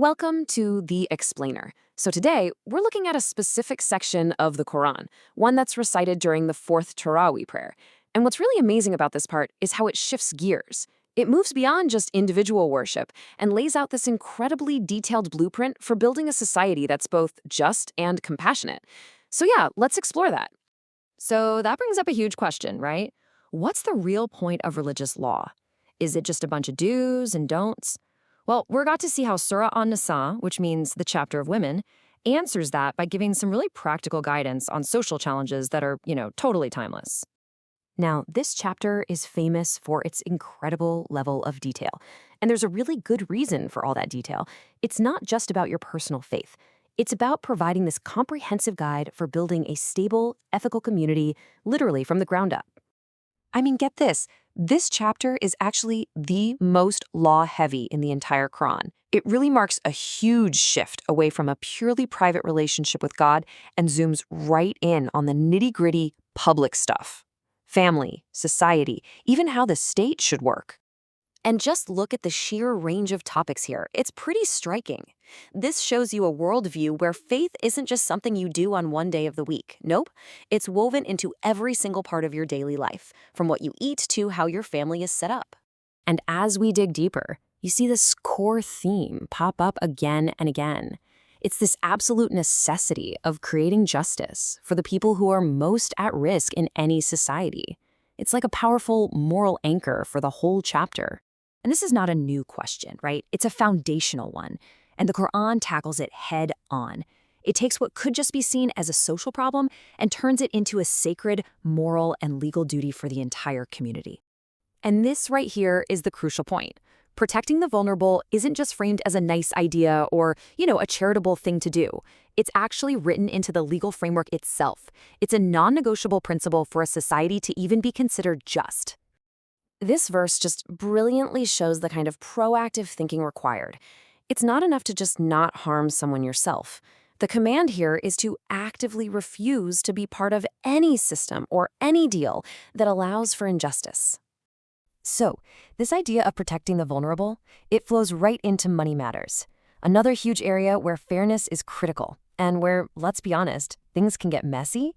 Welcome to The Explainer. So today, we're looking at a specific section of the Quran, one that's recited during the fourth Tarawih prayer. And what's really amazing about this part is how it shifts gears. It moves beyond just individual worship and lays out this incredibly detailed blueprint for building a society that's both just and compassionate. So yeah, let's explore that. So that brings up a huge question, right? What's the real point of religious law? Is it just a bunch of do's and don'ts? Well, we're got to see how Surah An-Nisa, which means the chapter of women, answers that by giving some really practical guidance on social challenges that are, totally timeless. Now, this chapter is famous for its incredible level of detail. And there's a really good reason for all that detail. It's not just about your personal faith. It's about providing this comprehensive guide for building a stable, ethical community, literally from the ground up. I mean, get this. This chapter is actually the most law-heavy in the entire Quran. It really marks a huge shift away from a purely private relationship with God and zooms right in on the nitty-gritty public stuff. Family, society, even how the state should work. And just look at the sheer range of topics here. It's pretty striking. This shows you a worldview where faith isn't just something you do on one day of the week. Nope. It's woven into every single part of your daily life, from what you eat to how your family is set up. And as we dig deeper, you see this core theme pop up again and again. It's this absolute necessity of creating justice for the people who are most at risk in any society. It's like a powerful moral anchor for the whole chapter. And this is not a new question, right? It's a foundational one, and the Quran tackles it head on. It takes what could just be seen as a social problem and turns it into a sacred, moral, and legal duty for the entire community. And this right here is the crucial point. Protecting the vulnerable isn't just framed as a nice idea or, a charitable thing to do. It's actually written into the legal framework itself. It's a non-negotiable principle for a society to even be considered just. This verse just brilliantly shows the kind of proactive thinking required. It's not enough to just not harm someone yourself. The command here is to actively refuse to be part of any system or any deal that allows for injustice. So, this idea of protecting the vulnerable, it flows right into money matters. Another huge area where fairness is critical, and where, let's be honest, things can get messy,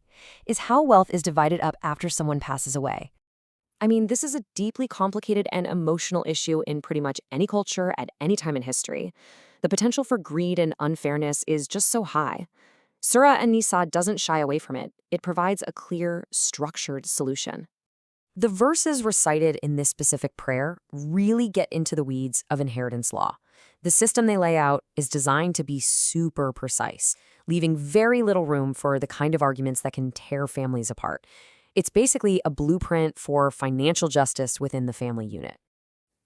is how wealth is divided up after someone passes away. I mean, this is a deeply complicated and emotional issue in pretty much any culture at any time in history. The potential for greed and unfairness is just so high. Surah An-Nisa doesn't shy away from it. It provides a clear, structured solution. The verses recited in this specific prayer really get into the weeds of inheritance law. The system they lay out is designed to be super precise, leaving very little room for the kind of arguments that can tear families apart. It's basically a blueprint for financial justice within the family unit.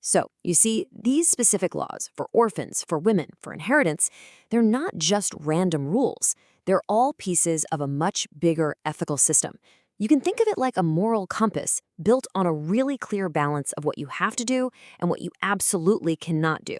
So, you see, these specific laws for orphans, for women, for inheritance, they're not just random rules. They're all pieces of a much bigger ethical system. You can think of it like a moral compass built on a really clear balance of what you have to do and what you absolutely cannot do.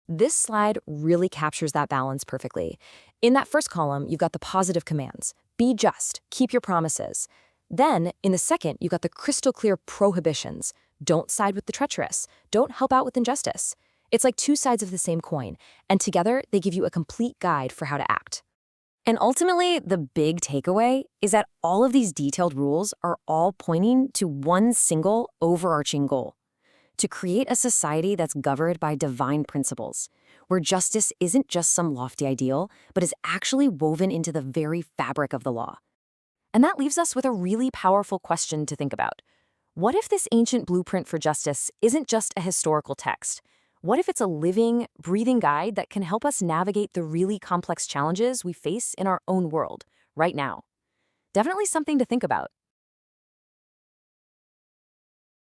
This slide really captures that balance perfectly. In that first column, you've got the positive commands. Be just, keep your promises. Then, in the second, you've got the crystal clear prohibitions. Don't side with the treacherous. Don't help out with injustice. It's like two sides of the same coin, and together they give you a complete guide for how to act. And ultimately, the big takeaway is that all of these detailed rules are all pointing to one single overarching goal: to create a society that's governed by divine principles, where justice isn't just some lofty ideal, but is actually woven into the very fabric of the law. And that leaves us with a really powerful question to think about. What if this ancient blueprint for justice isn't just a historical text? What if it's a living, breathing guide that can help us navigate the really complex challenges we face in our own world right now? Definitely something to think about.